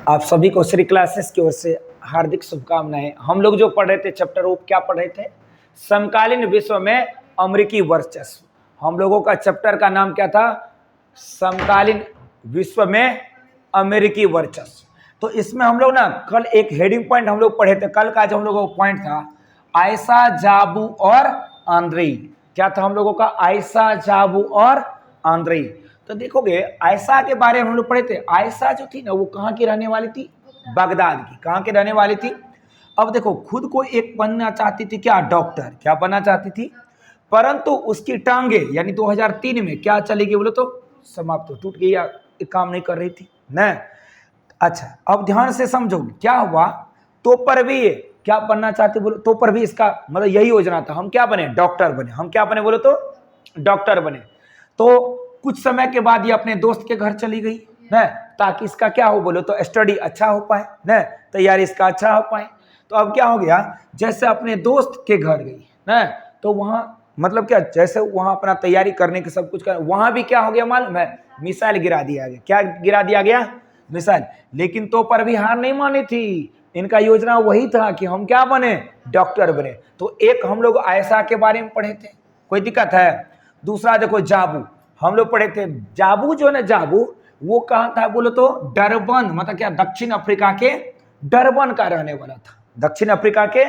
आप सभी को श्री क्लासेस की ओर से हार्दिक शुभकामनाएं। हम लोग जो पढ़ रहे थे चैप्टर वो क्या पढ़ रहे थे? समकालीन विश्व में अमेरिकी वर्चस्व। हम लोगों का चैप्टर का नाम क्या था? समकालीन विश्व में अमेरिकी वर्चस्व। तो इसमें हम लोग ना कल एक हेडिंग पॉइंट हम लोग पढ़े थे। कल का जो हम लोगों का पॉइंट था आयशा जाबू और आंद्रेई। क्या था हम लोगों का? आयशा जाबू और आंद्रेई। तो देखोगे आयशा के बारे में हम लोग पढ़े थे। आयशा जो थी ना वो कहाँ की रहने वाली थी? बगदाद की। कहाँ की रहने वाली थी? अब देखो खुद को एक बनना चाहती थी, क्या? डॉक्टर। क्या बनना चाहती थी? परंतु उसकी टांगे यानी 2003 में क्या चली गई बोलो तो? समाप्त हो, टूट गई या काम नहीं कर रही थी न। अच्छा अब ध्यान से समझोगे क्या हुआ। तो पर भी ये क्या बनना चाहते बोलो तो? पर भी इसका मतलब यही योजना था, हम क्या बने? डॉक्टर बने। हम क्या बने बोलो तो? डॉक्टर बने। तो कुछ समय के बाद ये अपने दोस्त के घर चली गई न, ताकि इसका क्या हो बोलो तो स्टडी अच्छा हो पाए न, तैयारी इसका अच्छा हो पाए। तो अब क्या हो गया, जैसे अपने दोस्त के घर गई न, तो वहां मतलब क्या, जैसे वहां अपना तैयारी करने के सब कुछ कर, वहां भी क्या हो गया मालूम है? मिसाइल गिरा दिया गया। क्या गिरा दिया गया? मिसाइल। लेकिन तो पर भी हार नहीं मानी थी। इनका योजना वही था कि हम क्या बने? डॉक्टर बने। तो एक हम लोग आयशा के बारे में पढ़े थे, कोई दिक्कत है? दूसरा देखो जाबू, हम लोग पढ़े थे। जाबू जो है ना, जाबू वो कहाँ था बोलो तो? डरबन, मतलब क्या, दक्षिण अफ्रीका के डरबन का रहने वाला था। दक्षिण अफ्रीका के।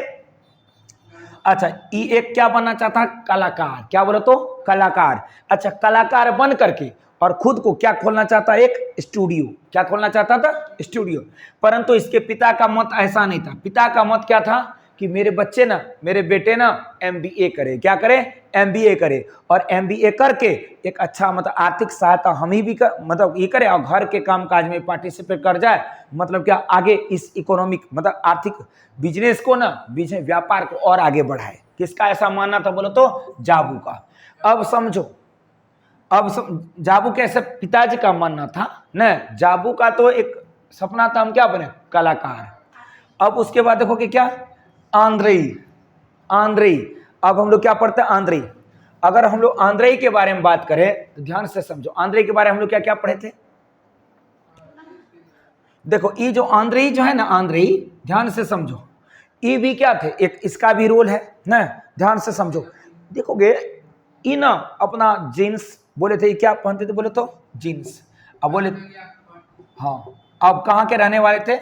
अच्छा ये एक क्या बनना चाहता? कलाकार। क्या बोलो तो? कलाकार। अच्छा कलाकार बन करके और खुद को क्या खोलना चाहता? एक स्टूडियो। क्या खोलना चाहता था? स्टूडियो। परंतु इसके पिता का मत ऐसा नहीं था। पिता का मत क्या था कि मेरे बच्चे ना, मेरे बेटे ना एमबीए करे। क्या करे? एमबीए करे। और एमबीए करके एक अच्छा मतलब आर्थिक सहायता हम ही भी मतलब ये करे और घर के कामकाज में पार्टिसिपेट कर जाए। मतलब क्या, आगे इस इकोनॉमिक मतलब आर्थिक बिजनेस को ना, बिजनेस व्यापार को और आगे बढ़ाए। किसका ऐसा मानना था बोलो तो? जाबू का। अब समझो, जाबू कैसे पिताजी का मानना था न, जाबू का तो एक सपना था हम क्या बने? कलाकार। अब उसके बाद देखो कि क्या? आंद्रेई। आंद्रेई। अब हम लोग क्या पढ़ते हैं? आंद्रेई। अगर हम लोग आंद्रेई के बारे में बात करें तो ध्यान से समझो, आंद्रेई के बारे में हम लोग क्या क्या पढ़े थे? देखो ये जो आंद्रेई जो है ना, आंद्रेई ध्यान से समझो, ये भी क्या थे? एक इसका भी रोल है ना, ध्यान से समझो। देखोगे ये ना अपना जीन्स बोले थे, क्या पहनते थे बोले तो? जीन्स। अब बोले हाँ, अब कहाँ के रहने वाले थे?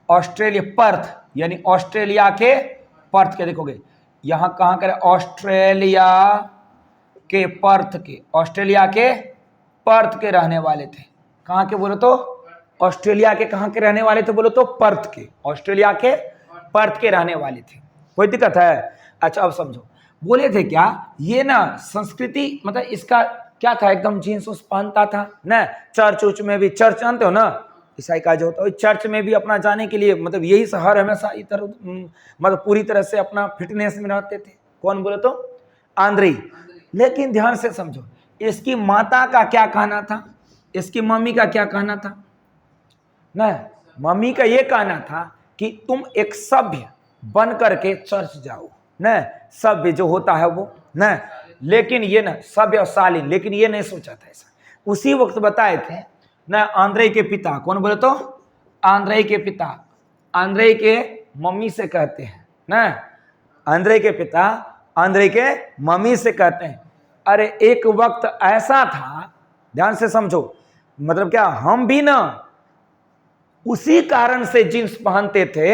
ऑस्ट्रेलिया, पर्थ, यानी ऑस्ट्रेलिया के पर्थ के। देखोगे यहाँ कहाँ के? ऑस्ट्रेलिया के पर्थ के। ऑस्ट्रेलिया के पर्थ के रहने वाले थे। कहाँ के बोलो तो? ऑस्ट्रेलिया के। कहाँ के रहने वाले थे बोलो तो? पर्थ के। ऑस्ट्रेलिया के पर्थ के रहने वाले थे। कोई दिक्कत है? अच्छा अब समझो, बोले थे क्या ये ना संस्कृति मतलब इसका क्या था? एकदम जीन्स उस पहनता था ना। चर्च उच में भी, चर्च जानते हो ना, ईसाई का जो होता है, चर्च में भी अपना जाने के लिए मतलब यही हर हमेशा इधर मतलब पूरी तरह से अपना फिटनेस में रहते थे। कौन बोले तो? आंद्रेई। लेकिन ध्यान से समझो, इसकी माता का क्या कहना था? इसकी मम्मी का क्या कहना था? न, मम्मी का ये कहना था कि तुम एक सभ्य बन करके चर्च जाओ न, सभ्य जो होता है वो न। लेकिन ये न सभ्य और शालीन, लेकिन ये नहीं सोचा था ऐसा। उसी वक्त बताए थे न। आंद्रेई के पिता, कौन बोले तो? आंद्रेई के पिता, आंद्रेई के मम्मी से कहते हैं न, आंद्रेई के पिता आंद्रेई के मम्मी से कहते हैं, अरे एक वक्त ऐसा था, ध्यान से समझो, मतलब क्या हम भी ना उसी कारण से जींस पहनते थे,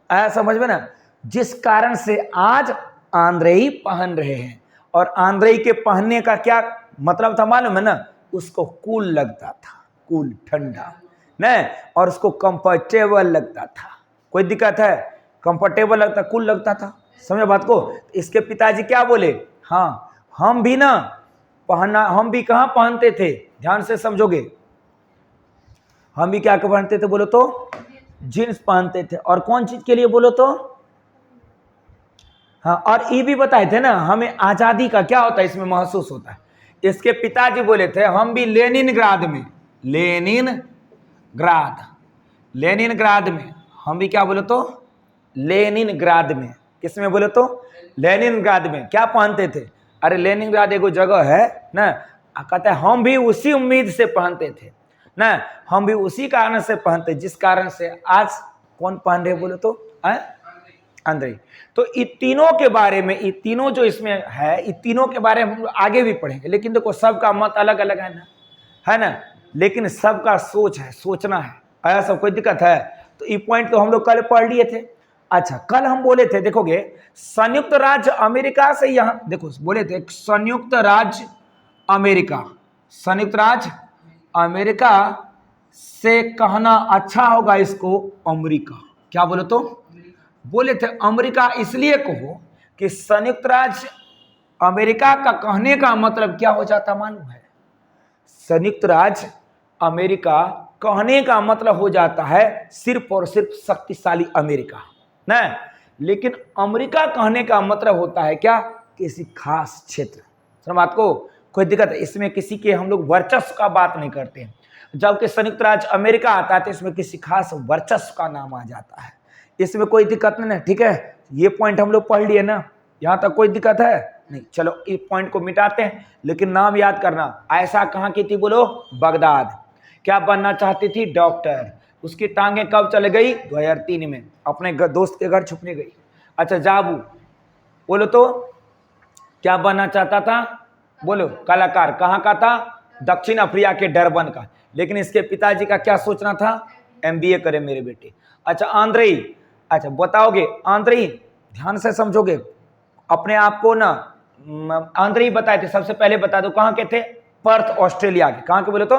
ऐसा समझ में ना, जिस कारण से आज आंद्रेई पहन रहे हैं। और आंद्रेई के पहनने का क्या मतलब था मालूम है ना? उसको कूल लगता था, कूल, ठंडा न, और उसको कंफर्टेबल लगता था। कोई दिक्कत है? कंफर्टेबल लगता, कूल लगता था। समझो बात को? इसके पिताजी क्या बोले? हाँ हम भी ना पहनना, हम भी कहाँ पहनते थे? ध्यान से समझोगे, हम भी क्या पहनते थे बोलो तो? जीन्स पहनते थे। और कौन चीज के लिए बोलो तो? हाँ, और ये भी बताए थे ना हमें आजादी का क्या होता है इसमें महसूस होता है। इसके पिताजी बोले थे हम भी लेनिनग्राद में, लेनिनग्राद, लेनिनग्राद में हम भी क्या बोले तो? लेनिनग्राद में। किसमें बोले तो? लेनिनग्राद में क्या पहनते थे? अरे लेनिनग्राद एगो जगह है ना, कहते हैं हम भी उसी उम्मीद से पहनते थे। ना, हम भी उसी कारण से पहनते जिस कारण से आज कौन पहन रहे बोलो तो अंदर। तो इन तीनों के बारे में, ये तीनों जो इसमें है, इन तीनों के बारे में हम आगे भी पढ़ेंगे। लेकिन देखो सबका मत अलग अलग है ना, लेकिन सबका सोच है, सोचना है, ऐसा सब कोई दिक्कत है। तो ये पॉइंट तो हम लोग कल पढ़ लिए थे। अच्छा, कल हम बोले थे, देखोगे संयुक्त राज्य अमेरिका से, यहां देखो बोले थे संयुक्त राज्य अमेरिका, संयुक्त राज्य अमेरिका से कहना अच्छा होगा इसको अमेरिका। क्या बोले तो बोले थे अमेरिका इसलिए कहो कि संयुक्त राज्य अमेरिका का कहने का मतलब क्या हो जाता मालूम है? संयुक्त राज्य अमेरिका कहने का मतलब हो जाता है सिर्फ और सिर्फ शक्तिशाली अमेरिका ना, लेकिन अमेरिका कहने का मतलब होता है क्या? किसी खास क्षेत्र। समझ बात को? कोई दिक्कत है इसमें? किसी के हम लोग वर्चस्व का बात नहीं करते हैं। जबकि संयुक्त राज्य अमेरिका आता है तो इसमें किसी खास वर्चस्व का नाम आ जाता है, इसमें कोई दिक्कत नहीं है। ठीक है, ये पॉइंट हम लोग पढ़ लिए ना, यहां तक कोई दिक्कत है नहीं। चलो इस पॉइंट को मिटाते हैं, लेकिन नाम याद करना। आयशा कहाँ की थी बोलो? बगदाद। क्या बनना चाहती थी? डॉक्टर। उसकी टांगे कब चले गई? 2003 में अपने दोस्त के घर छुपने गई। अच्छा, जाबू बोलो तो क्या बनना चाहता था बोलो? कलाकार। कहाँ का था? दक्षिण अफ्रीका के डरबन का। लेकिन इसके पिताजी का क्या सोचना था? MBA करे मेरे बेटे। अच्छा, आंद्रेई, अच्छा बताओगे आंद्रेई? ध्यान से समझोगे अपने आप को ना। आंद्रेई बताए थे, सबसे पहले बता दो कहाँ के थे? पर्थ, ऑस्ट्रेलिया के। कहाँ के बोले तो?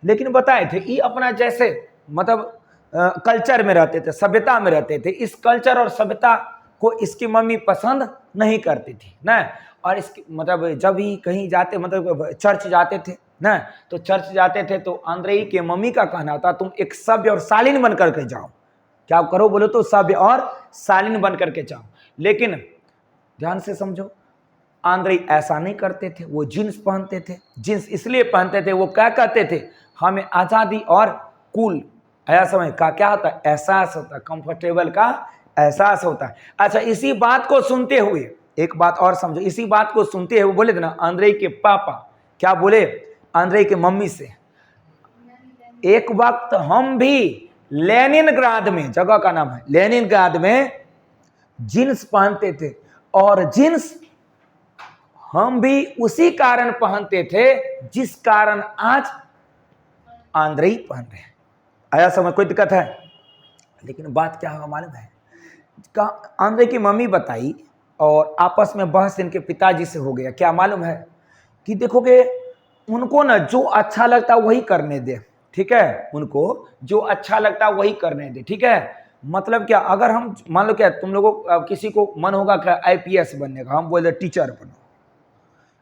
लेकिन बताए थे ये अपना जैसे मतलब कल्चर में रहते थे, सभ्यता में रहते थे। इस कल्चर और सभ्यता को इसकी मम्मी पसंद नहीं करती थी ना, और इसकी मतलब जब भी कहीं जाते, मतलब चर्च जाते थे ना, तो चर्च जाते थे तो आंद्रेई के मम्मी का कहना होता तुम एक सभ्य और शालीन बन करके जाओ। क्या करो बोलो तो? सभ्य और शालीन बन करके जाओ। लेकिन ध्यान से समझो, आंद्रेई ऐसा नहीं करते थे। वो जीन्स पहनते थे। जीन्स इसलिए पहनते थे, वो क्या कहते थे? हमें आजादी और कूल ऐसा समय का क्या होता है? एहसास होता है, कंफर्टेबल का एहसास होता है। अच्छा, इसी बात को सुनते हुए एक बात और समझो, इसी बात को सुनते हुए बोले थे ना आंद्रेई के पापा क्या बोले आंद्रेई के मम्मी से? एक वक्त हम भी लेनिनग्राद में, जगह का नाम है लेनिनग्राद में, जीन्स पहनते थे, और जीन्स हम भी उसी कारण पहनते थे जिस कारण आज आंद्रेई पहन रहे हैं। आया समझ? कोई दिक्कत है? लेकिन बात क्या होगा मालूम है? आंद्रेई की मम्मी बताई और आपस में बहस इनके पिताजी से हो गया। क्या मालूम है कि देखोगे उनको ना जो अच्छा लगता वही करने दे। ठीक है, उनको जो अच्छा लगता वही करने दे। ठीक है, मतलब क्या? अगर हम मान लो क्या तुम लोगों किसी को मन होगा क्या IPS बनने का, हम बोले टीचर बनो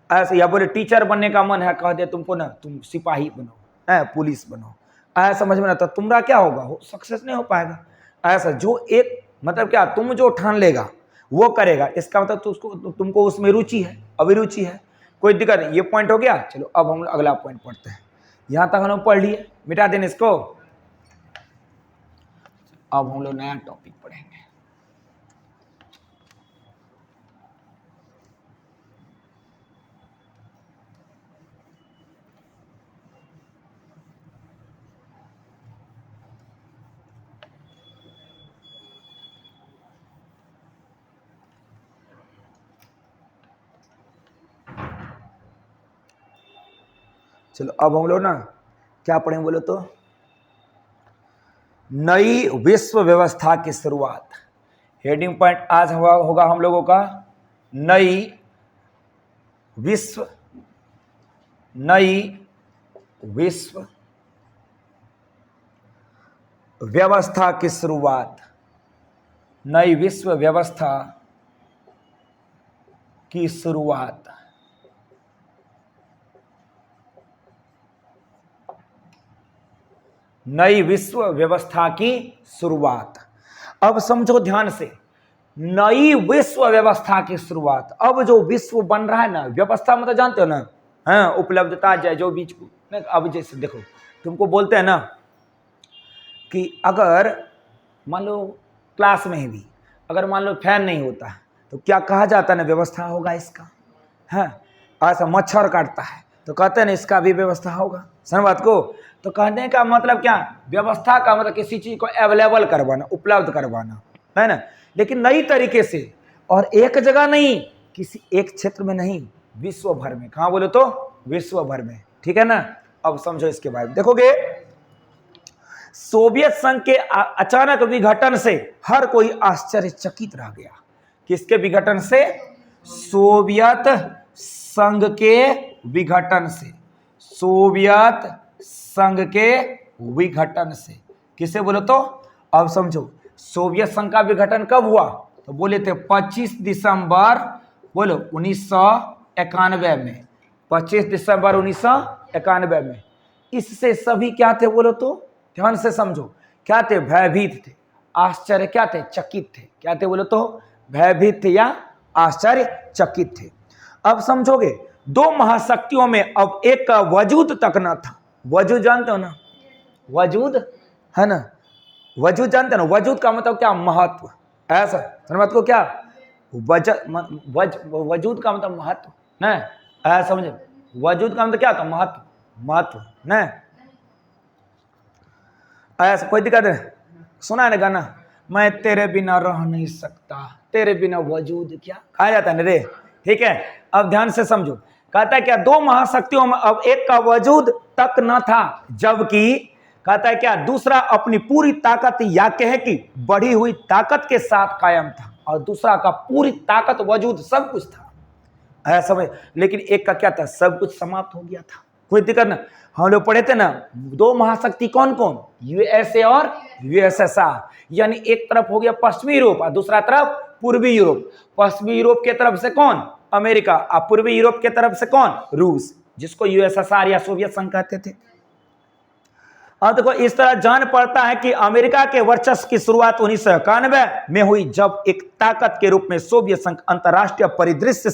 ऐसे, या बोले टीचर बनने का मन है, कह दे तुमको ना तुम सिपाही बनो, पुलिस बनो, ऐसा समझ में ना, तो तुम्हारा क्या होगा? सक्सेस नहीं हो पाएगा। ऐसा जो एक मतलब क्या तुम जो ठान लेगा वो करेगा, इसका मतलब तुमको उसमें रुचि है, अभिरुचि है। कोई दिक्कत नहीं। ये पॉइंट हो गया। चलो अब हम अगला पॉइंट पढ़ते हैं। यहां तक हम लोग पढ़ लिए, मिटा देने इसको। अब हम लोग नया टॉपिक पढ़ेंगे। चलो अब हम लोग ना क्या पढ़ेंगे बोलो तो? नई विश्व व्यवस्था की शुरुआत। हेडिंग पॉइंट आज होगा हम लोगों का नई विश्व व्यवस्था की शुरुआत। नई विश्व व्यवस्था की शुरुआत। नई विश्व व्यवस्था की शुरुआत। अब समझो ध्यान से, नई विश्व व्यवस्था की शुरुआत। अब जो विश्व बन रहा है ना, व्यवस्था मतलब जानते हो ना, हाँ, उपलब्धता जो बीच को। अब जैसे देखो तुमको बोलते हैं ना कि अगर मान लो क्लास में भी अगर मान लो फैन नहीं होता है तो क्या कहा जाता है ना? व्यवस्था होगा इसका। हाँ, ऐसा मच्छर काटता है तो कहते हैं ना इसका भी व्यवस्था होगा। समझ बात को? तो कहने का मतलब क्या, व्यवस्था का मतलब किसी चीज को अवेलेबल करवाना, उपलब्ध करवाना, है ना। लेकिन नई तरीके से, और एक जगह नहीं, किसी एक क्षेत्र में नहीं, विश्व भर में। कहां बोले तो विश्व भर में, ठीक है ना। अब समझो इसके बारे में, देखोगे सोवियत संघ के अचानक विघटन से हर कोई आश्चर्यचकित रह गया। किसके विघटन से? सोवियत संघ के विघटन से, सोवियत संघ के विघटन से। किसे बोलो तो? अब समझो, सोवियत संघ का विघटन कब हुआ? तो बोले थे 25 दिसंबर, बोलो 1991 में, 25 दिसंबर 1991 में। इससे सभी क्या थे बोलो तो? ध्यान से समझो, क्या थे? भयभीत थे, आश्चर्य क्या थे? चकित थे। क्या थे बोलो तो? भयभीत थे या आश्चर्यचकित थे। अब समझोगे, दो महाशक्तियों में अब एक का वजूद तक न था। वजूद जानते हो ना? वजूद है ना, वजूद जानते हो ना? वजूद का मतलब क्या? महत्व। ऐसा समझ को क्या वजूद का मतलब महत्व न, ऐसा समझे। वजूद का मतलब क्या होता? महत्व, महत्व न। ऐसा कोई दिक्कत है? सुना है ना गाना, मैं तेरे बिना रह नहीं सकता, तेरे बिना वजूद क्या, कहा जाता है ना रे। ठीक है, अब ध्यान से समझो। कहता है क्या? दो महाशक्तियों में अब एक का वजूद तक न था, जबकि कहता है क्या? दूसरा अपनी पूरी ताकत या कहे कि बढ़ी हुई ताकत के साथ कायम था, और दूसरा का पूरी ताकत, वजूद, सब कुछ था, ऐसा समझ। लेकिन एक का क्या था? सब कुछ समाप्त हो गया था। कोई दिक्कत ना। हम लोग पढ़े थे ना, दो महाशक्ति कौन कौन? यूएसए और यूएसएसआर। यानी एक तरफ हो गया पश्चिमी यूरोप और दूसरा तरफ पूर्वी यूरोप। पश्चिमी यूरोप के तरफ से कौन? अमेरिका। और पूर्वी यूरोप के तरफ से कौन? रूस, जिसको यूएसएसआर या सोवियत संघ कहते थे। अब देखो, इस तरह जान पड़ता है कि अमेरिका के वर्चस्व की शुरुआत 1991 में हुई, जब एक ताकत के रूप में सोवियत संघ अंतरराष्ट्रीय परिदृश्य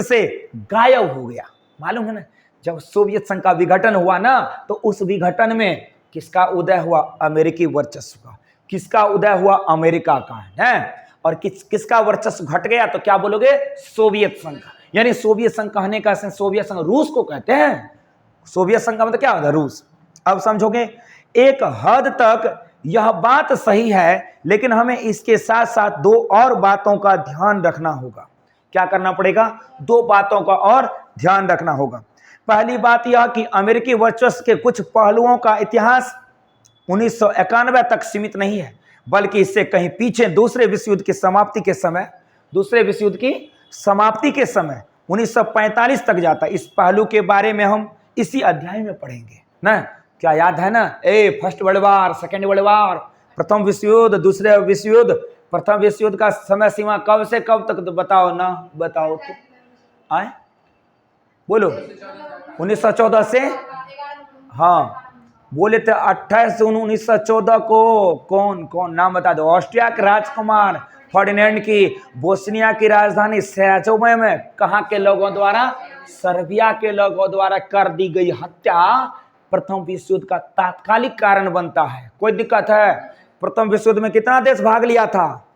से गायब हो गया। मालूम है ना, जब सोवियत संघ का विघटन हुआ ना, तो उस विघटन में किसका उदय हुआ? अमेरिकी वर्चस्व का। किसका उदय हुआ? अमेरिका का है। और किसका वर्चस्व घट गया? तो क्या बोलोगे? सोवियत संघ का। यानी सोवियत संघ कहने का, सोवियत संघ रूस को कहते हैं। सोवियत संघ का मतलब क्या होता है? रूस। अब समझोगे, एक हद तक यह बात सही है, लेकिन हमें इसके साथ साथ दो और बातों का ध्यान रखना होगा। क्या करना पड़ेगा? दो बातों का और ध्यान रखना होगा। पहली बात यह कि अमेरिकी वर्चस्व के कुछ पहलुओं का इतिहास 1991 तक सीमित नहीं है, बल्कि इससे कहीं पीछे दूसरे विश्व युद्ध की समाप्ति के समय 1945 तक जाता है। इस पहलू के बारे में हम इसी अध्याय में पढ़ेंगे ना। क्या याद है ना? First world war, second world war, प्रथम विश्व युद्ध, दूसरे विश्व युद्ध। प्रथम विश्व युद्ध का समय सीमा कब से कब तक? तो बताओ ना, बताओ तो। आए बोलो। 1914 से, हाँ बोले थे 28 जून 1914 को। कौन कौन नाम बता दो? ऑस्ट्रिया के राजकुमार फर्डिनेंड की बोस्निया की राजधानी सराजेवो में कहाँ के लोगों द्वारा? सर्बिया के लोगों द्वारा कर दी गई हत्या प्रथम विश्व युद्ध का तात्कालिक कारण बनता है। कोई दिक्कत है? प्रथम विश्व युद्ध में कितना देश भाग लिया था?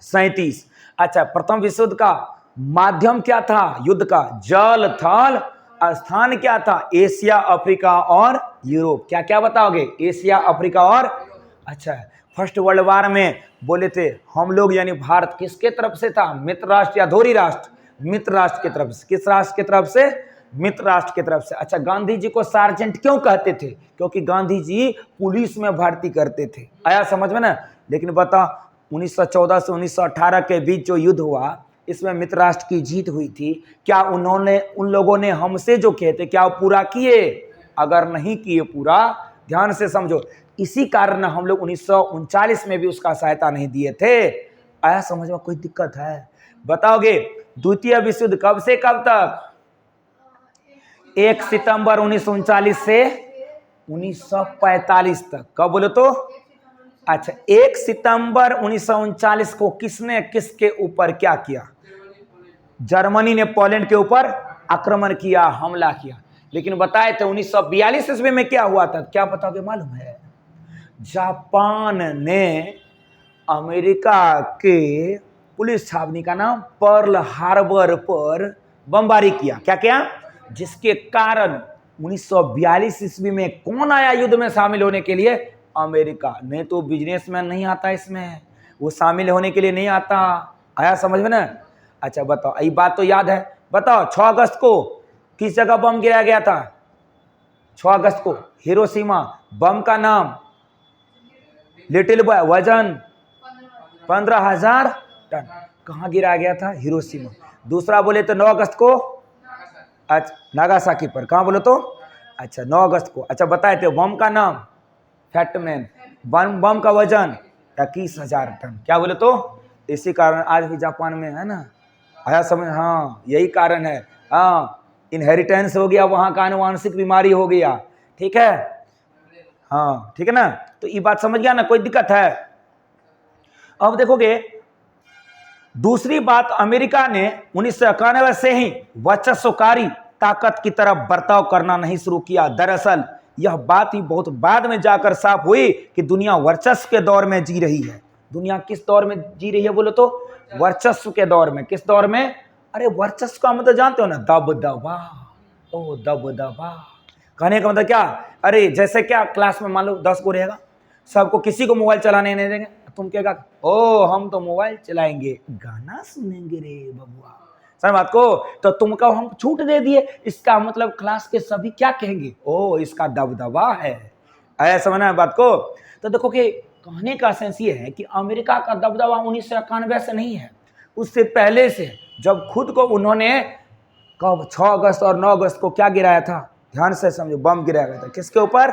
37। अच्छा, प्रथम विश्व युद्ध का माध्यम क्या था? युद्ध का जल थल स्थान क्या था? एशिया, अफ्रीका और यूरोप। क्या क्या बताओगे? एशिया, अफ्रीका और। अच्छा, फर्स्ट वर्ल्ड वार में बोले थे हम लोग यानी भारत किसके तरफ से था? मित्र राष्ट्र या धोरी राष्ट्र? मित्र राष्ट्र की तरफ से। किस राष्ट्र की तरफ से? मित्र राष्ट्र की तरफ से। अच्छा, गांधी जी को सार्जेंट क्यों कहते थे? क्योंकि गांधी जी पुलिस में भर्ती करते थे। आया समझ में ना? लेकिन बता, 1914 से 1918 के बीच जो युद्ध हुआ, इसमें मित्र राष्ट्र की जीत हुई थी। क्या उन लोगों ने हमसे जो कहते क्या पूरा किए? अगर नहीं किए पूरा, ध्यान से समझो, इसी कारण हम लोग 1939 में भी उसका सहायता नहीं दिए थे। आया समझ में? कोई दिक्कत है? बताओगे द्वितीय विश्व युद्ध कब से कब तक? 1 सितंबर 1939 से 1945 तक। कब बोलो तो? अच्छा, 1 सितंबर 1939 को किसने किसके ऊपर क्या किया? जर्मनी ने पोलैंड के ऊपर आक्रमण किया, हमला किया। लेकिन बताए थे 1942 ईस्वी में क्या हुआ था? क्या बताओगे? मालूम है? जापान ने अमेरिका के पुलिस छावनी का नाम पर्ल हार्बर पर बमबारी किया। क्या क्या? जिसके कारण 1942 ईस्वी में कौन आया युद्ध में शामिल होने के लिए? अमेरिका। नहीं तो बिजनेसमैन नहीं आता इसमें, वो शामिल होने के लिए नहीं आता। आया समझ में ना? अच्छा बताओ, ये बात तो याद है, बताओ 6 अगस्त को किस जगह बम गिराया गया था? 6 अगस्त को हिरोशिमा। बम का नाम? Little boy. वजन? 15,000 टन। कहाँ गिराया गया था? हिरोशिमा। दूसरा बोले तो 9 अगस्त को, अच्छा नागासाकी पर। कहाँ बोले तो? अच्छा 9 अगस्त को। अच्छा बताए थे बम का नाम? फैटमैन। बम का वजन 21,000 टन। क्या बोले तो? इसी कारण आज भी जापान में है ना। आया समझ? हाँ यही कारण है। हाँ इनहेरिटेंस हो गया, वहां का आनुवांशिक बीमारी हो गया। ठीक है, हाँ ठीक है ना। तो ये बात समझ गया ना, कोई दिक्कत है? अब देखोगे दूसरी बात, अमेरिका ने 1991 से ही वर्चस्वकारी ताकत की तरफ बर्ताव करना नहीं शुरू किया। दरअसल यह बात ही बहुत बाद में जाकर साफ हुई कि दुनिया वर्चस्व के दौर में जी रही है। दुनिया किस दौर में जी रही है बोलो तो? वर्चस्व के दौर में। किस दौर में? अरे वर्चस्व का मतलब जानते हो ना? दबदबा। ओ दबदबा कहने का मतलब क्या? अरे जैसे क्या, क्लास में मान लो 10 को रहेगा, सबको किसी को मोबाइल चलाने नहीं देंगे, तुम कहेगा ओ हम तो मोबाइल चलाएंगे, गाना सुनेंगे रे बबुआ, समझ बात को? तो तुमको हम छूट दे दिए, इसका मतलब क्लास के सभी क्या कहेंगे? ओ इसका दबदबा है। ऐसा समझना है बात को? तो देखो कि कहने का सेंस ये है कि अमेरिका का दबदबा 1991 से नहीं है, उससे पहले से। जब खुद को उन्होंने कब 6 अगस्त और 9 अगस्त को क्या गिराया था? ध्यान से समझो, बम गिराया गया था। किसके ऊपर?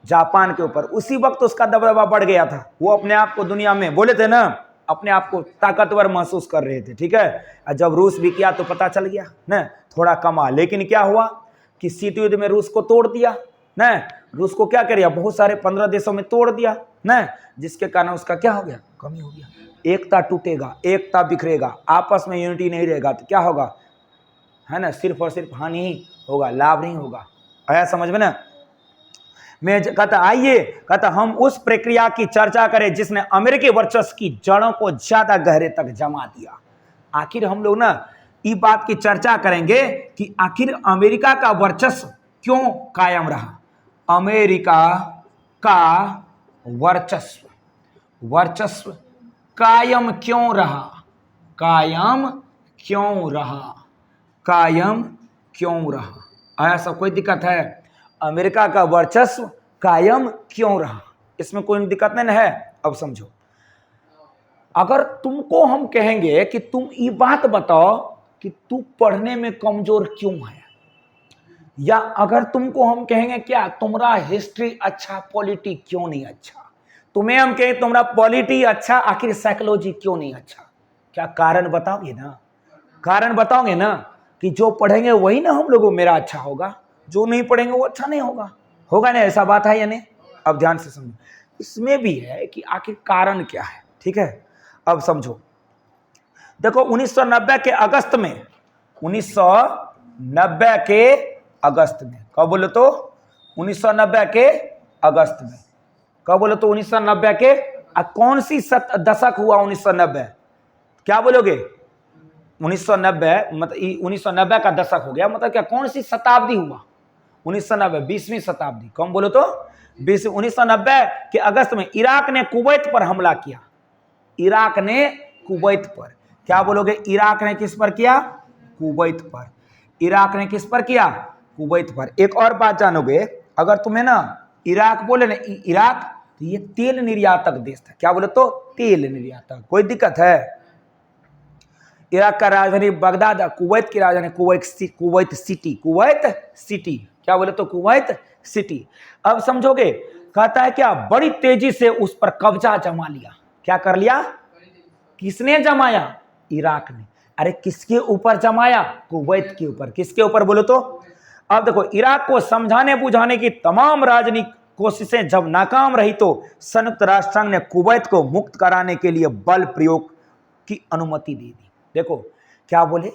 जापान के ऊपर। उसी वक्त उसका दबदबा बढ़ गया था। वो अपने आप को दुनिया में बोले थे ना, अपने आप को ताकतवर महसूस कर रहे थे। ठीक है, और जब रूस भी किया तो पता चल गया ना, थोड़ा कमा। लेकिन क्या हुआ कि शीत युद्ध में रूस को तोड़ दिया ना। रूस को क्या कर, बहुत सारे 15 देशों में तोड़ दिया ना, जिसके कारण उसका क्या हो गया? कमी हो गया। एकता टूटेगा, एकता बिखरेगा, आपस में यूनिटी नहीं रहेगा तो क्या होगा? है ना, सिर्फ और सिर्फ हानि ही होगा, लाभ नहीं होगा। आया समझ में ना? मैं कहता आइए, कहता हम उस प्रक्रिया की चर्चा करें जिसने अमेरिकी वर्चस्व की जड़ों को ज्यादा गहरे तक जमा दिया। आखिर हम लोग ना इस बात की चर्चा करेंगे कि आखिर अमेरिका का वर्चस्व क्यों कायम रहा। अमेरिका का वर्चस्व कायम क्यों रहा? कायम क्यों रहा? कायम क्यों रहा? आया सब कोई दिक्कत है? अमेरिका का वर्चस्व कायम क्यों रहा? इसमें कोई दिक्कत नहीं है। अब समझो, अगर तुमको हम कहेंगे कि तुम ये बात बताओ कि तू पढ़ने में कमजोर क्यों है, या अगर तुमको हम कहेंगे क्या तुम्हारा हिस्ट्री अच्छा, पॉलिटी क्यों नहीं अच्छा, तुम्हें हम कहें तुम्हारा पॉलिटी अच्छा, आखिर साइकोलॉजी क्यों नहीं अच्छा, क्या कारण बताओगे ना? कारण बताओगे ना कि जो पढ़ेंगे वही ना हम लोगों मेरा अच्छा होगा, जो नहीं पढ़ेंगे वो अच्छा नहीं होगा। होगा ना, ऐसा बात है या नहीं? अब ध्यान से समझो, इसमें भी है कि आखिर कारण क्या है। ठीक है, अब समझो, देखो 1990 के अगस्त में, 1990 के अगस्त में, कब बोले तो? 1990 के अगस्त में। कब बोले तो? 1990 के। कौन सी दशक हुआ 1990? क्या बोलोगे? 1990 मतलब 1990 का दशक हो गया, मतलब क्या कौन सी शताब्दी हुआ? 1990 20वीं शताब्दी। कौन बोलो तो? 1990 के अगस्त में इराक ने कुवैत पर हमला किया। इराक ने कुवैत पर, क्या बोलोगे? इराक ने किस पर किया? कुवैत पर। इराक ने किस पर किया? कुवैत पर। एक और बात जानोगे, अगर तुम्हें ना इराक बोले ना, इराक तो ये तेल निर्यातक देश था। क्या बोले तो? तेल निर्यातक। कोई दिक्कत है? इराक का राजधानी बगदाद, कुवैत की राजधानी कुवैत सिटी। क्या बोले तो? Kuwait city. अब समझोगे, कहता है क्या बड़ी तेजी से उस पर कब्जा जमा लिया। क्या कर लिया? किसने जमाया? इराक ने। अरे किसके ऊपर जमाया? कुवैत के ऊपर। किसके ऊपर बोलो तो? अब देखो, इराक को समझाने बुझाने की तमाम राजनीतिक कोशिशें जब नाकाम रही तो संयुक्त राष्ट्र संघ ने कुवैत को मुक्त कराने के लिए बल प्रयोग की अनुमति दे दी। देखो क्या बोले,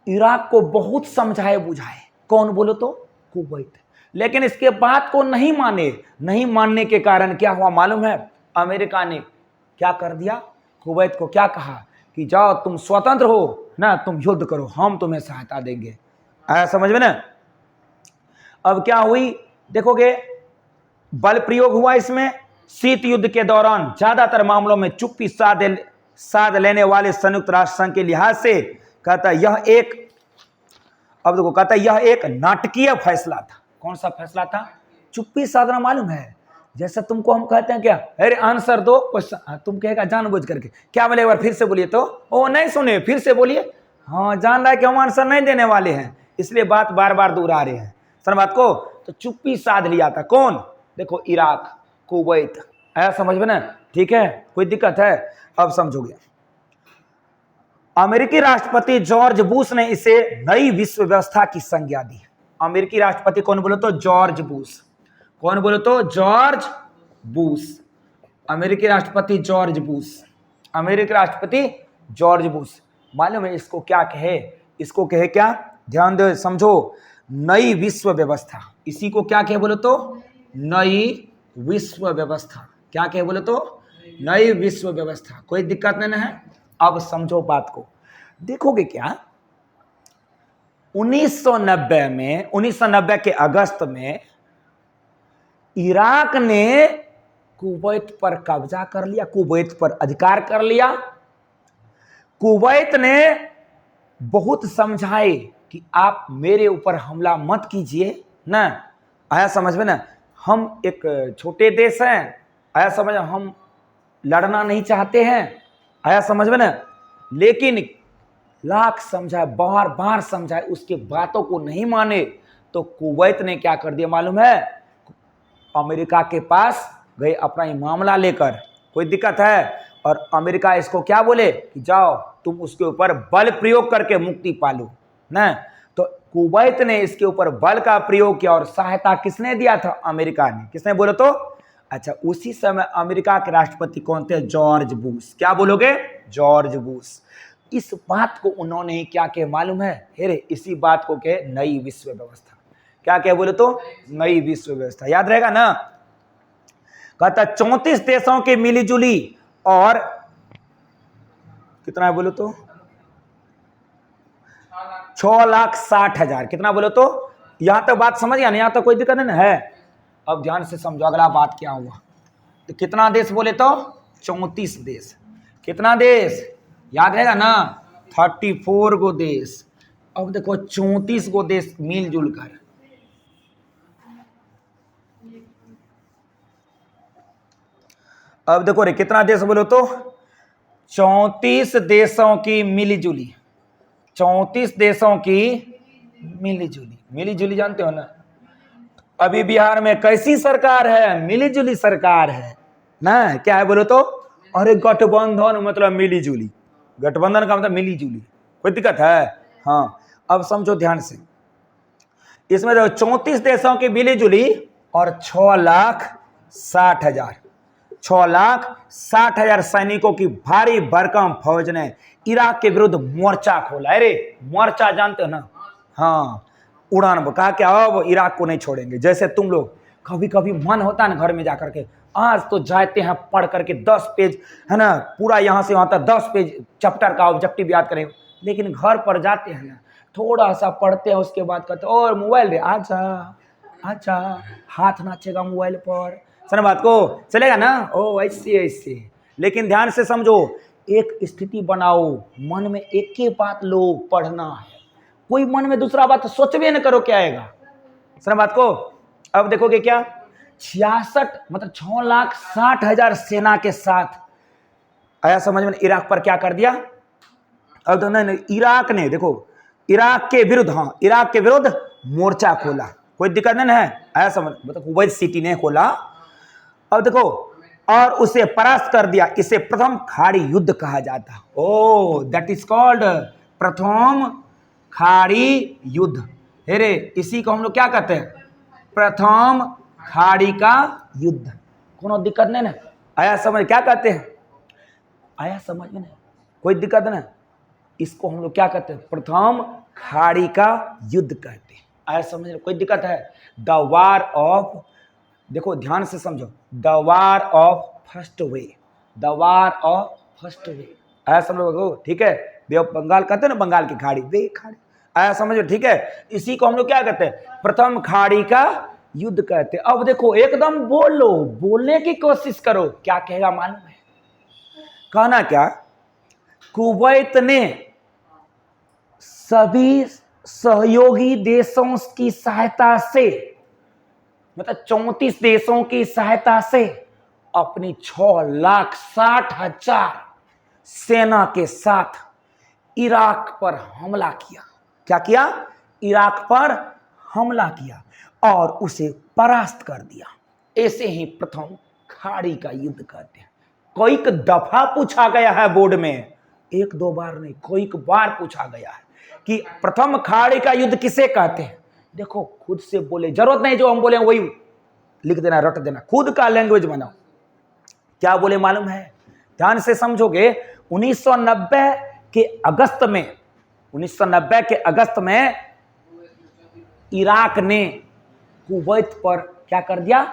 इराक को बहुत समझाए बुझाए, कौन बोलो तो? कुवैत। लेकिन इसके बात को नहीं माने। नहीं मानने के कारण क्या हुआ मालूम है? अमेरिका ने क्या कर दिया? कुवैत को क्या कहा कि जाओ तुम स्वतंत्र हो ना, तुम युद्ध करो, हम तुम्हें सहायता देंगे। आया समझ में ना? अब क्या हुई देखोगे, बल प्रयोग हुआ इसमें। शीत युद्ध के दौरान ज्यादातर मामलों में चुप्पी साध लेने वाले संयुक्त राष्ट्र संघ के लिहाज से कहता यह एक, अब देखो कहता यह एक नाटकीय फैसला था। कौन सा फैसला था? चुप्पी साधना। मालूम है जैसे तुमको हम कहते हैं क्या, अरे आंसर दो क्वेश्चन, तुम कहेगा जानबूझ करके क्या बोले, एक बार फिर से बोलिए तो ओ नहीं सुने, फिर से बोलिए। हाँ जान रहा है कि हम आंसर नहीं देने वाले हैं, इसलिए बात बार बार दोहरा रहे हैं सर बात को। तो चुप्पी साध लिया था कौन? देखो इराक, कुवैत, आया समझ में ना? ठीक है, कोई दिक्कत है? अब समझोगे। अमेरिकी राष्ट्रपति जॉर्ज बुश ने इसे नई विश्व व्यवस्था की संज्ञा दी। अमेरिकी राष्ट्रपति कौन बोलो तो? George Bush. कौन बोलो तो? George Bush. अमेरिकी राष्ट्रपति जॉर्ज बुश, अमेरिकी राष्ट्रपति जॉर्ज बुश। मालूम है इसको क्या कहे? इसको कहे क्या? ध्यान दो, समझो, नई विश्व व्यवस्था। इसी को क्या कहे बोलो तो? नई विश्व व्यवस्था। क्या कहे बोलो तो? नई विश्व व्यवस्था। कोई दिक्कत नहीं है? अब समझो बात को। देखोगे क्या 1990 में, 1990 के अगस्त में इराक ने कुवैत पर कब्जा कर लिया, कुवैत पर अधिकार कर लिया। कुवैत ने बहुत समझाए कि आप मेरे ऊपर हमला मत कीजिए ना, आया समझ में ना? हम एक छोटे देश हैं, आया समझ, हम लड़ना नहीं चाहते हैं, आया समझ में ना? लेकिन लाख समझाए, बार बार समझाए, उसके बातों को नहीं माने तो कुवैत ने क्या कर दिया मालूम है? अमेरिका के पास गए अपना ये मामला लेकर। कोई दिक्कत है? और अमेरिका इसको क्या बोले कि जाओ तुम उसके ऊपर बल प्रयोग करके मुक्ति पालो ना। तो कुवैत ने इसके ऊपर बल का प्रयोग किया और सहायता किसने दिया था? अमेरिका ने। किसने बोलो तो? अच्छा, उसी समय अमेरिका के राष्ट्रपति कौन थे? George Bush. क्या बोलोगे? George Bush. इस बात को उन्होंने क्या कहे मालूम है? हेरे इसी बात को कहे नई विश्व व्यवस्था। क्या कहे बोले तो? नई विश्व व्यवस्था। याद रहेगा ना? कहता 34 देशों की मिलीजुली और कितना है बोलो तो? 6,60,000। कितना बोलो तो? यहां तक बात समझ गया ना? यहां तक कोई दिक्कत नहीं है? अब ध्यान से समझो अगला बात क्या हुआ। तो कितना देश बोले तो? 34 देश। कितना देश? याद रहेगा ना? 34 गो देश। अब देखो 34 गो देश मिलजुल कर, अब देखो रे कितना देश बोलो तो? 34 देशों की मिलीजुली, 34 देशों की मिलीजुली। मिलीजुली जानते हो ना? अभी बिहार में कैसी सरकार है? मिलीजुली सरकार है ना। क्या है बोलो तो? अरे गठबंधन मतलब मिलीजुली, गठबंधन का मतलब मिलीजुली। कोई दिक्कत है? हाँ, अब समझो ध्यान से। इसमें देखो 34 देशों की मिलीजुली और 6,60,000, 6,60,000 सैनिकों की भारी भरकम फौज ने इराक के विरुद्ध मोर्चा खोला। अरे मोर्चा जानते हो ना? हाँ, उड़ान कहा कि अब इराक को नहीं छोड़ेंगे। जैसे तुम लोग कभी कभी मन होता है ना घर में जाकर के, आज तो जाते हैं पढ़ करके 10 पेज है ना, पूरा यहाँ से वहाँ तक 10 पेज चैप्टर का ऑब्जेक्टिव याद करें, लेकिन घर पर जाते हैं ना थोड़ा सा पढ़ते हैं, उसके बाद कहते और मोबाइल रे अच्छा अच्छा, हाथ नाचेगा मोबाइल पर, सर बात को चलेगा ना? ओ ऐसे ऐसे। लेकिन ध्यान से समझो, एक स्थिति बनाओ, मन में एक ही बात लो, पढ़ना है, कोई मन में दूसरा बात सोचबे न करो, क्या आएगा? सर बात को अब देखोगे क्या 66 मतलब 6,60,000 सेना के साथ आया समझ में? इराक पर क्या कर दिया? अब तो नहीं, इराक ने देखो इराक के विरुद्ध, हाँ इराक के विरुद्ध मोर्चा खोला। कोई दिक्कत नहीं है? आया समझ? मतलब कुवैत सिटी ने खोला। अब देखो और उसे परास्त कर दिया। इसे प्रथम खाड़ी युद्ध कहा जाता। ओ दैट इज कॉल्ड प्रथम खाड़ी युद्ध। हेरे इसी को हम लोग क्या कहते हैं? प्रथम खाड़ी का युद्ध। कोनो दिक्कत नहीं ना? आया समझ? क्या कहते हैं? आया समझ में? नहीं कोई दिक्कत ना? इसको हम लोग क्या कहते हैं? प्रथम खाड़ी का युद्ध कहते हैं। आया समझ में? कोई दिक्कत है? द वार ऑफ, देखो ध्यान से समझो, the war of first way, the war of first way. आया समझो? ठीक है, बे ऑफ बंगाल कहते हैं ना, बंगाल की खाड़ी, वे खाड़ी, आया समझ? ठीक है, इसी को हम लोग क्या कहते हैं, प्रथम खाड़ी का युद्ध कहते हैं। अब देखो एकदम बोलो, बोलने की कोशिश करो, क्या कहेगा मालूम है? कहना क्या, कुवैत ने सभी सहयोगी देशों की सहायता से, मतलब 34 देशों की सहायता से अपनी 6,60,000 सेना के साथ इराक पर हमला किया। क्या किया? इराक पर हमला किया और उसे परास्त कर दिया। ऐसे ही प्रथम खाड़ी का युद्ध कहते हैं। कई दफा पूछा गया है बोर्ड में, एक दो बार नहीं, कई बार पूछा गया है कि प्रथम खाड़ी का युद्ध किसे कहते हैं। देखो खुद से बोले, जरूरत नहीं जो हम बोले वही लिख देना, रट देना, खुद का लैंग्वेज बनाओ। क्या बोले मालूम है? ध्यान से समझोगे। 1990 के अगस्त में, 1990 के अगस्त में इराक ने कुवैत पर क्या कर दिया?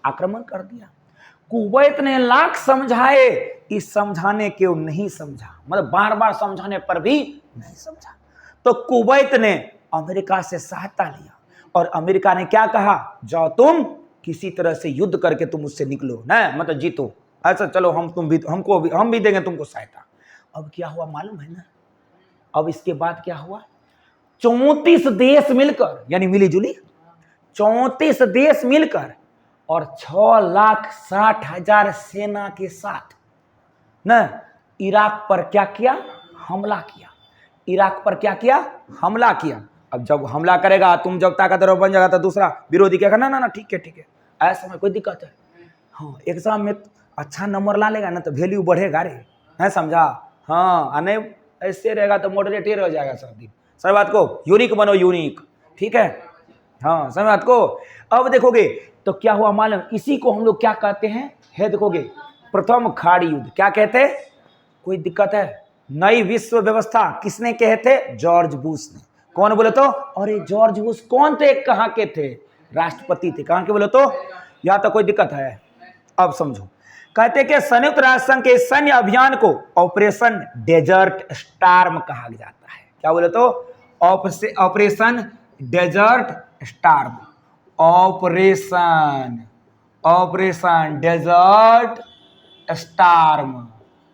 आक्रमण कर दिया। कुवैत ने लाख समझाए, इस समझाने के वो नहीं समझा, मतलब बार बार समझाने पर भी नहीं समझा। तो कुवैत ने अमेरिका से सहायता लिया और अमेरिका ने क्या कहा, जाओ तुम किसी तरह से युद्ध करके तुम उससे निकलो ना, मतलब जीतो, अच्छा चलो हम तुम भी, हमको भी, हम भी देंगे तुमको सहायता। अब क्या हुआ मालूम है ना? अब इसके बाद क्या हुआ? 34 देश मिलकर, यानी मिली जुली 34 देश मिलकर और 6,60,000 सेना के साथ न इराक पर क्या किया? हमला किया। इराक पर क्या किया? हमला किया। अब जब हमला करेगा, तुम जब ताकतवर बन जाएगा तो दूसरा विरोधी कहेगा ना ना ना ठीक है ठीक है, ऐसा में कोई दिक्कत है? हाँ, एग्जाम में अच्छा नंबर ला लेगा ना तो वैल्यू बढ़ेगा रे, है समझा? हाँ, नहीं ऐसे रहेगा तो मॉडरेट ही रह जाएगा सब दिन। सर बात को, यूनिक बनो, यूनिक, ठीक है? हाँ समझ बात को। अब देखोगे तो क्या हुआ मालूम, इसी को हम लोग क्या कहते हैं, है देखोगे प्रथम खाड़ी युद्ध। क्या कहते हैं? कोई दिक्कत है? नई विश्व व्यवस्था किसने कहे थे? जॉर्ज बुश ने। कौन बोले तो? अरे जॉर्ज बुश कौन थे, कहाँ के थे? राष्ट्रपति थे। कहाँ के बोले तो? यहाँ तो कोई दिक्कत है? अब समझो। कहते कि संयुक्त राष्ट्र संघ के सैन्य अभियान को ऑपरेशन डेजर्ट स्टार्म कहा जाता है। क्या बोले तो? Operation desert storm, operation desert storm,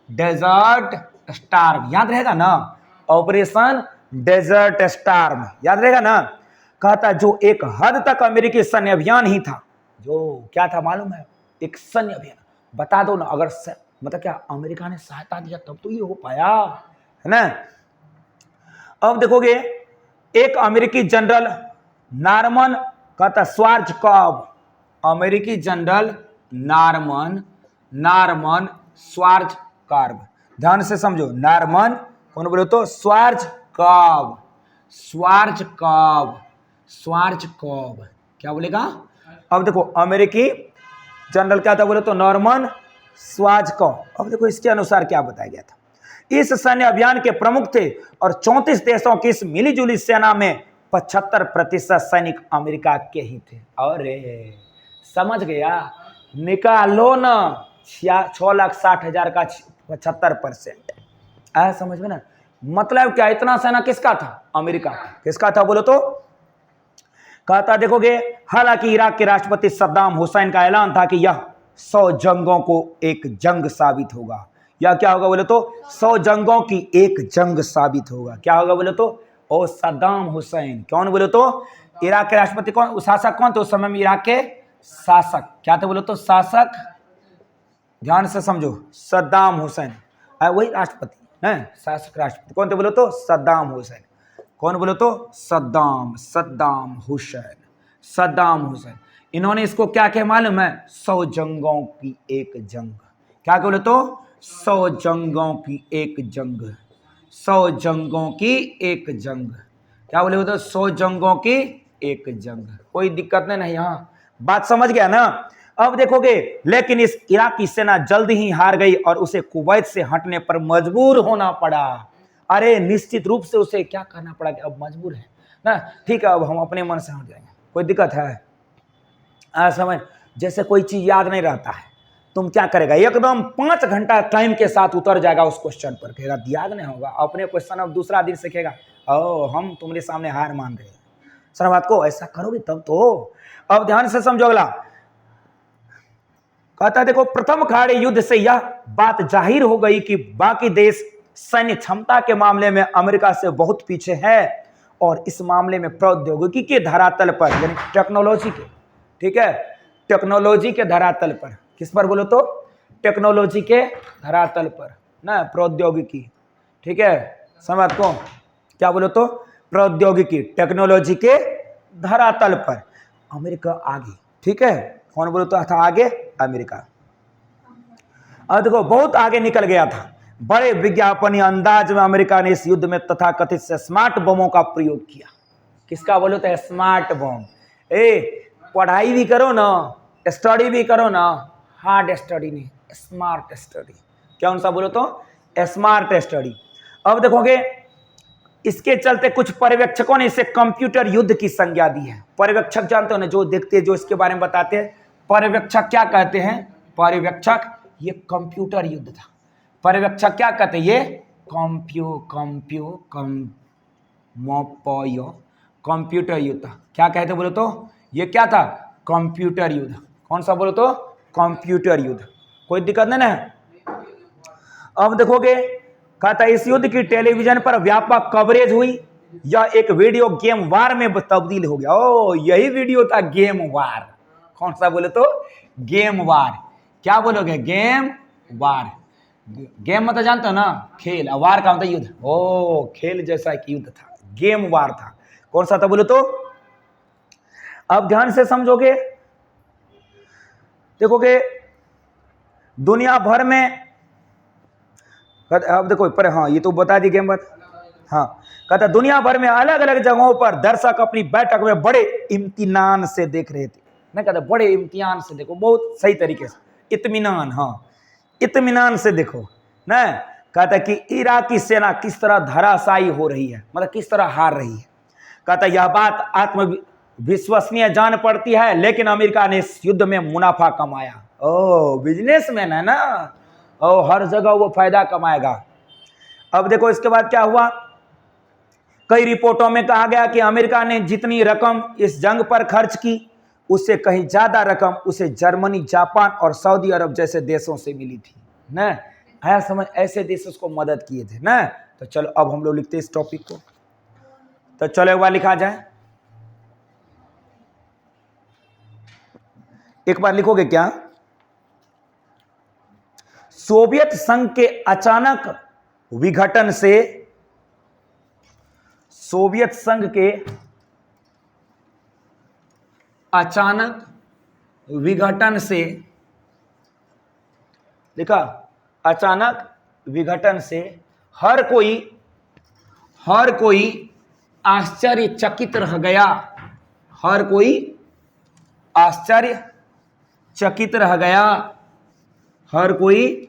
desert storm याद रहेगा ना? ऑपरेशन डेजर्ट स्टार्म याद रहेगा ना? कहता जो एक हद तक अमेरिकी सैन्य अभियान ही था। जो क्या था मालूम है? एक सैन्य अभियान। बता दो ना, अगर मतलब क्या अमेरिका ने सहायता दिया तब तो ये हो पाया, है ना? अब देखोगे एक अमेरिकी जनरल नॉर्मन, कहता श्वार्ज़कॉफ, अमेरिकी जनरल नॉर्मन श्वार्ज़कॉफ, ध्यान से समझो, नॉर्मन कौन बोले तो? श्वार्ज़कॉफ क्या बोलेगा? अब देखो अमेरिकी जनरल क्या था बोले तो? नॉर्मन श्वार्ज़कॉफ। अब देखो इसके अनुसार क्या बताया गया था। इस सैन्य अभियान के प्रमुख थे और 34 देशों की इस मिलीजुली सेना में 75% सैनिक अमेरिका के ही थे। अरे समझ गया? निकालो ना 6,60,000 का 75%, आया समझ में ना? मतलब क्या, इतना सेना किसका था? अमेरिका का। किसका था बोलो तो? कहता देखोगे, हालांकि इराक के राष्ट्रपति सद्दाम हुसैन का ऐलान था कि यह 100 जंगों को एक जंग साबित होगा। या क्या होगा बोले तो? 100 जंगों की एक जंग साबित होगा। क्या होगा बोले तो? ओ सद्दाम हुसैन, कौन बोले तो? इराक के राष्ट्रपति कौन, शासक कौन थे उस समय में? इराक के शासक क्या थे बोले तो? शासक, ध्यान से समझो, सद्दाम हुसैन, वही राष्ट्रपति है। शासक राष्ट्रपति कौन थे बोले तो? सद्दाम हुसैन। कौन बोले तो? सद्दाम हुसैन। इन्होंने इसको क्या कहे मालूम है? 100 जंगों की एक जंग। क्या बोले तो? 100 जंगों की एक जंग, 100 जंगों की एक जंग। क्या बोले तो? 100 जंगों की एक जंग। कोई दिक्कत नहीं, यहाँ बात समझ गया ना? अब देखोगे, लेकिन इस इराक की सेना जल्द ही हार गई और उसे कुवैत से हटने पर मजबूर होना पड़ा। अरे निश्चित रूप से उसे क्या करना पड़ा कि अब मजबूर है ना, ठीक है अब हम अपने मन से हट जाएंगे। कोई दिक्कत है? समझ, जैसे कोई चीज याद नहीं रहता है, तुम क्या करेगा, एकदम 5 घंटा टाइम के साथ उतर जाएगा उस क्वेश्चन पर, कहेगा याद नहीं होगा, अपने क्वेश्चन अब दूसरा दिन सीखेगा, ओ हम तुम्हारे सामने हार मान रहे हैं। सर बात को ऐसा करोगे तब तो। अब ध्यान से समझो अगला, कहता है देखो प्रथम खाड़ी युद्ध से यह बात जाहिर हो गई कि बाकी देश सैन्य क्षमता के मामले में अमेरिका से बहुत पीछे है और इस मामले में प्रौद्योगिकी के धरातल पर यानी टेक्नोलॉजी के, ठीक है, टेक्नोलॉजी के धरातल पर, किस पर बोलो तो टेक्नोलॉजी के धरातल पर ना, प्रौद्योगिकी, ठीक है, समझ को क्या बोलो तो प्रौद्योगिकी, टेक्नोलॉजी के धरातल पर अमेरिका आगे, ठीक है, कौन बोलो तो था आगे अमेरिका। अब देखो बहुत आगे निकल गया था, बड़े विज्ञापनीय अंदाज में अमेरिका ने इस युद्ध में तथाकथित से स्मार्ट बमों का प्रयोग किया। किसका बोलो तो स्मार्ट बम। पढ़ाई भी करो ना, स्टडी भी करो ना, हार्ड स्टडी नहीं, स्मार्ट स्टडी। क्या उनसा बोलो तो स्मार्ट स्टडी। अब देखोगे इसके चलते कुछ पर्यवेक्षकों ने इसे कंप्यूटर युद्ध की संज्ञा दी है। पर्यवेक्षक जानते हो ना, जो देखते हैं, जो इसके बारे में बताते हैं, पर्यवेक्षक क्या कहते हैं, पर्यवेक्षक, ये कंप्यूटर युद्ध था। पर्यवेक्षक क्या कहते हैं, ये कंप्यूटर युद्ध था। क्या कहते बोलो तो ये क्या था, कंप्यूटर युद्ध। कौन सा बोलो तो कंप्यूटर युद्ध। कोई दिक्कत नहीं ना। अब देखोगे कहता इस युद्ध की टेलीविजन पर व्यापक कवरेज हुई, यह एक वीडियो गेम वार में तब्दील हो गया। ओ यही वीडियो था गेम वार। कौन सा बोले तो गेम वार। क्या बोलोगे, गेम वार। गेम मतलब जानते हो ना खेल, वार का मतलब युद्ध। ओ खेल जैसा एक युद्ध था, गेम वार था। कौन सा था बोलो तो। अब ध्यान से समझोगे, देखोगे दुनिया भर में, अब देखो पर, हाँ ये तो बता दी गेम बात। हाँ कहता दुनिया भर में अलग अलग जगहों पर दर्शक अपनी बैठक में बड़े इम्तिनान से देख रहे थे। नहीं कहता बड़े इम्तिहान से देखो, बहुत सही तरीके से, इत्मीनान, हाँ इत्मीनान से देखो ना। कहता कि इराकी सेना किस तरह धराशायी हो रही है, मतलब किस तरह हार रही है। कहता यह बात आत्मविश्वसनीय जान पड़ती है, लेकिन अमेरिका ने इस युद्ध में मुनाफा कमाया। ओ बिजनेसमैन है ना, और हर जगह वो फायदा कमाएगा। अब देखो इसके बाद क्या हुआ, कई रिपोर्टों में कहा गया कि अमेरिका ने जितनी रकम इस जंग पर खर्च की, उससे कहीं ज्यादा रकम उसे जर्मनी, जापान और सऊदी अरब जैसे देशों से मिली थी ना। आया समझ, ऐसे देश उसको मदद किए थे ना। तो चलो अब हम लोग लिखते हैं इस टॉपिक को। तो चलो एक बार लिखा जाए, एक बार लिखोगे क्या, सोवियत संघ के अचानक विघटन से, सोवियत संघ के अचानक विघटन से, लिखा अचानक विघटन से हर कोई आश्चर्यचकित रह गया। हर कोई आश्चर्यचकित रह गया। हर कोई,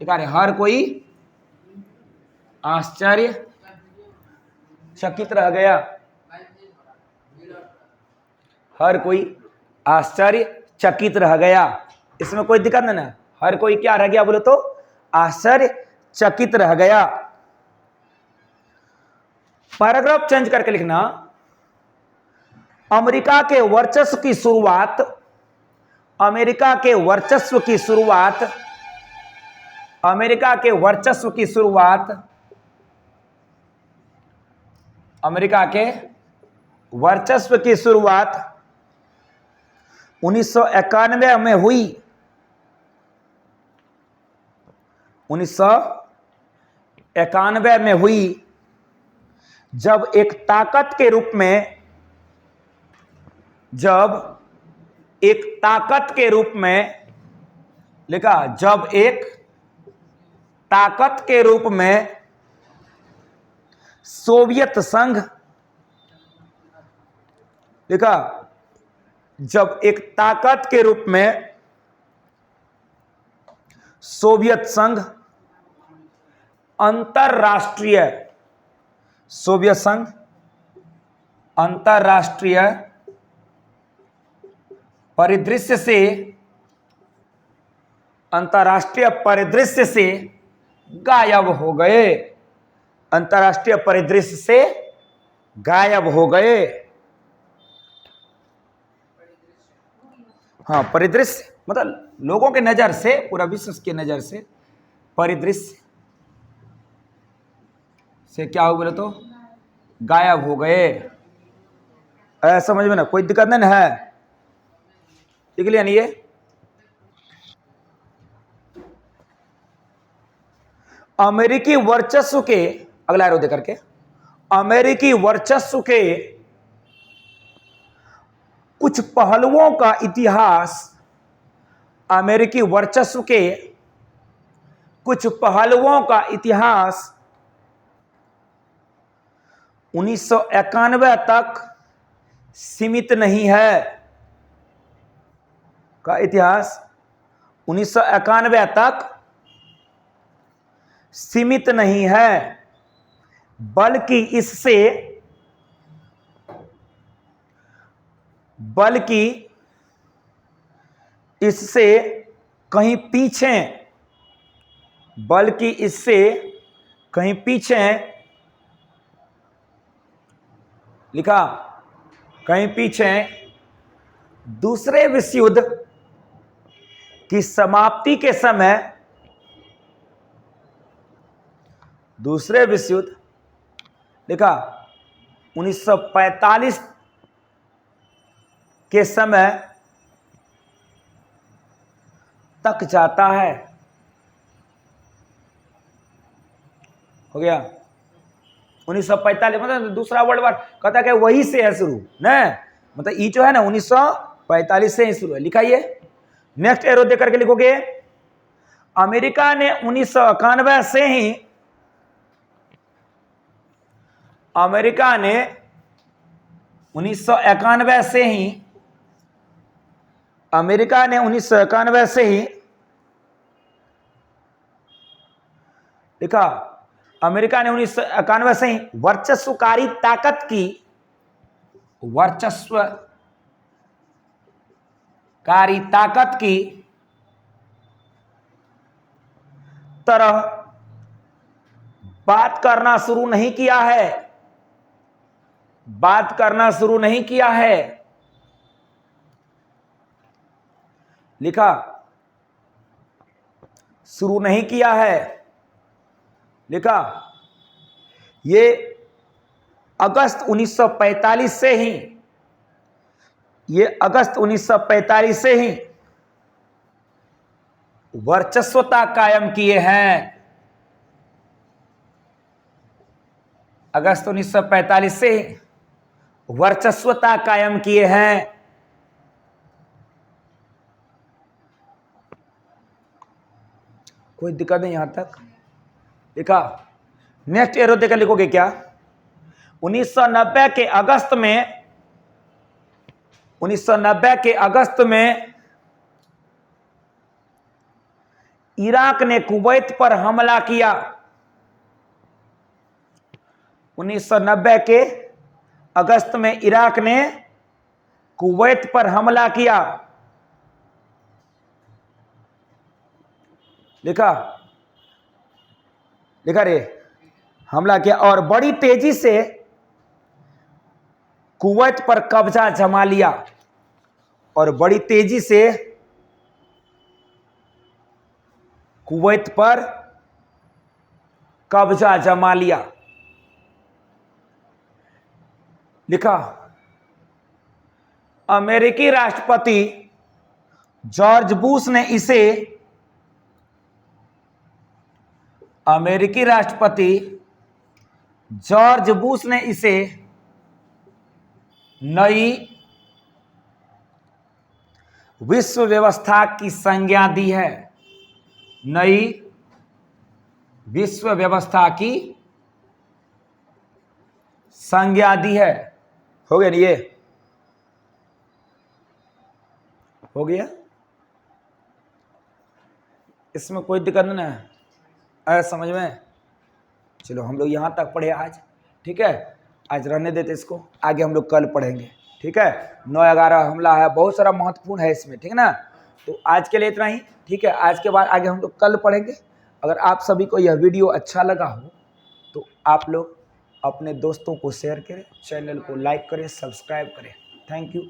हर कोई आश्चर्यचकित रह गया। हर कोई आश्चर्यचकित रह गया। इसमें कोई दिक्कत नहीं ना। हर कोई क्या रह गया बोले तो आश्चर्यचकित रह गया। पैराग्राफ चेंज करके लिखना, अमेरिका के वर्चस्व की शुरुआत, अमेरिका के वर्चस्व की शुरुआत, अमेरिका के वर्चस्व की शुरुआत, अमेरिका के वर्चस्व की शुरुआत 1991 में हुई। 1991 में हुई, जब एक ताकत के रूप में, जब एक ताकत के रूप में, लिखा जब एक ताकत के रूप में सोवियत संघ, लिखा जब एक ताकत के रूप में सोवियत संघ अंतरराष्ट्रीय, सोवियत संघ अंतरराष्ट्रीय परिदृश्य से, अंतरराष्ट्रीय परिदृश्य से गायब हो गए, अंतर्राष्ट्रीय परिदृश्य से गायब हो गए। हाँ, परिदृश्य मतलब लोगों के नजर से, पूरा विश्व की नजर से, परिदृश्य से क्या हो बोले तो गायब हो गए। समझ में ना, कोई दिक्कत नहीं है, लिख लिया नहीं ये। अमेरिकी वर्चस्व के, अगला एरो दे करके, अमेरिकी वर्चस्व के कुछ पहलुओं का इतिहास, अमेरिकी वर्चस्व के कुछ पहलुओं का इतिहास 1991 तक सीमित नहीं है। का इतिहास 1991 तक सीमित नहीं है, बल्कि इससे कहीं पीछे, लिखा कहीं पीछे दूसरे विश्व युद्ध की समाप्ति के समय, दूसरे विश्व युद्ध, लिखा 1945 के समय तक जाता है। हो गया 1945, मतलब दूसरा वर्ल्ड वार कहता है कि वही से है शुरू न, मतलब ये जो है ना 1945 से ही शुरू है। लिखाइए, नेक्स्ट एरो दे करके लिखोगे, अमेरिका ने 1991 से ही, अमेरिका ने 1991 से ही, अमेरिका ने 1991 से ही, लिखा अमेरिका ने 1991 से ही वर्चस्वकारी ताकत की तरह बात करना शुरू नहीं किया है, बात करना शुरू नहीं किया है। लिखा शुरू नहीं किया है, लिखा ये अगस्त 1945 से ही, ये अगस्त 1945 से ही वर्चस्वता कायम किए हैं। अगस्त 1945 से वर्चस्वता कायम किए हैं। कोई दिक्कत नहीं यहां तक, लिखा। नेक्स्ट एरो देकर लिखोगे क्या, 1990 के अगस्त में, 1990 के अगस्त में इराक ने कुवैत पर हमला किया। 1990 के अगस्त में इराक ने कुवैत पर हमला किया। लिखा, लिखा रे, हमला किया और बड़ी तेजी से कुवैत पर कब्जा जमा लिया, और बड़ी तेजी से कुवैत पर कब्जा जमा लिया। लिखा अमेरिकी राष्ट्रपति जॉर्ज बुश ने इसे, अमेरिकी राष्ट्रपति जॉर्ज बुश ने इसे नई विश्व व्यवस्था की संज्ञा दी है, नई विश्व व्यवस्था की संज्ञा दी है। हो गया नहीं ये, हो गया, इसमें कोई दिक्कत नहीं है, आया समझ में। चलो हम लोग यहाँ तक पढ़े आज, ठीक है, आज रहने देते इसको, आगे हम लोग कल पढ़ेंगे, ठीक है। 9/11 हमला है, बहुत सारा महत्वपूर्ण है इसमें, ठीक है ना। तो आज के लिए इतना ही, ठीक है। आज के बाद आगे हम लोग कल पढ़ेंगे। अगर आप सभी को यह वीडियो अच्छा लगा हो तो आप लोग अपने दोस्तों को शेयर करें, चैनल को लाइक करें, सब्सक्राइब करें। Thank you.